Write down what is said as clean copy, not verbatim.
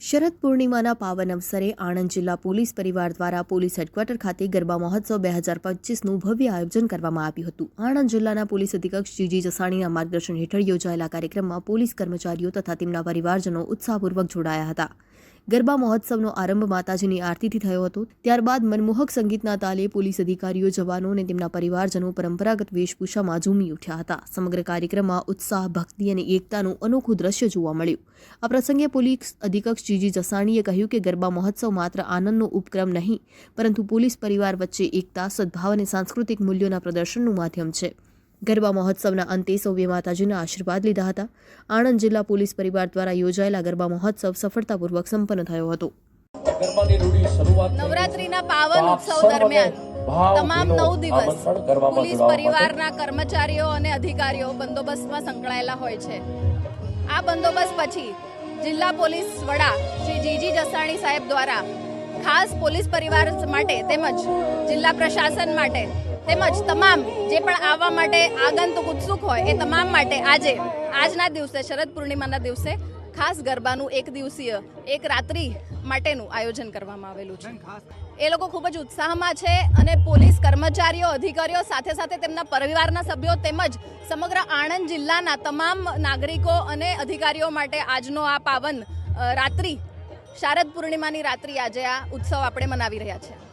શરદ પૂર્ણિમાના પાવન અવસરે આણંદ જિલ્લા પોલીસ પરિવાર દ્વારા પોલીસ હેડક્વાર્ટર ખાતે ગરબા મહોત્સવ 2025નું ભવ્ય આયોજન કરવામાં આવ્યું હતું। આણંદ જિલ્લાના પોલીસ અધિક્ષક જીજી જસાણીના માર્ગદર્શન હેઠળ યોજાયેલા કાર્યક્રમમાં પોલીસ કર્મચારીઓ તથા તેમના પરિવારજનો ઉત્સાહપૂર્વક જોડાયા હતા। ગરબા મહોત્સવનો આરંભ માતાજીની આરતીથી થયો હતો। ત્યારબાદ મનમોહક સંગીતના તાલે પોલીસ અધિકારીઓ, જવાનો અને તેમના પરિવારજનો પરંપરાગત વેશભૂષામાં ઝૂમી ઉઠ્યા હતા। સમગ્ર કાર્યક્રમમાં ઉત્સાહ, ભક્તિ અને એકતાનું અનોખું દ્રશ્ય જોવા મળ્યું। આ પ્રસંગે પોલીસ અધિક્ષક જીજી જસાણીએ કહ્યું કે ગરબા મહોત્સવ માત્ર આનંદનો ઉપક્રમ નહીં, પરંતુ પોલીસ પરિવાર વચ્ચે એકતા, સદભાવ અને સાંસ્કૃતિક મૂલ્યોના પ્રદર્શનનું માધ્યમ છે। ગરબા મહોત્સવના અંતે સૌએ માતાજીના આશીર્વાદ લીધા હતા। આણંદ જિલ્લા પોલીસ પરિવાર દ્વારા યોજાયેલા ગરબા મહોત્સવ સફળતાપૂર્વક સંપન્ન થયો હતો। નવરાત્રીના પાવન ઉત્સવ દરમિયાન તમામ 9 દિવસ પોલીસ પરિવારના કર્મચારીઓ અને અધિકારીઓ બંદોબસ્તમાં સંકળાયેલા હોય છે। આ બંદોબસ્ત પછી જિલ્લા પોલીસ વડા શ્રી જીજી જસાણી સાહેબ દ્વારા ખાસ પોલીસ પરિવાર માટે તેમજ જિલ્લા પ્રશાસન માટે તેમજ તમામ જે પણ આવવા માટે આગંતુક ઉત્સુક હોય એ તમામ માટે આજના દિવસે શરદ પૂર્ણિમાના દિવસે ખાસ ગરબાનું એક દિવસીય એક રાત્રિ માટેનું આયોજન કરવામાં આવેલું છે। એ લોકો ખૂબ જ ઉત્સાહમાં છે અને પોલીસ કર્મચારીઓ, અધિકારીઓ સાથે સાથે તેમના પરિવારના સભ્યો તેમજ સમગ્ર આણંદ જિલ્લાના તમામ નાગરિકો અને અધિકારીઓ માટે આજનો આ પાવન રાત્રિ, શારદ પૂર્ણિમાની રાત્રિ આજે આ ઉત્સવ આપણે મનાવી રહ્યા છીએ।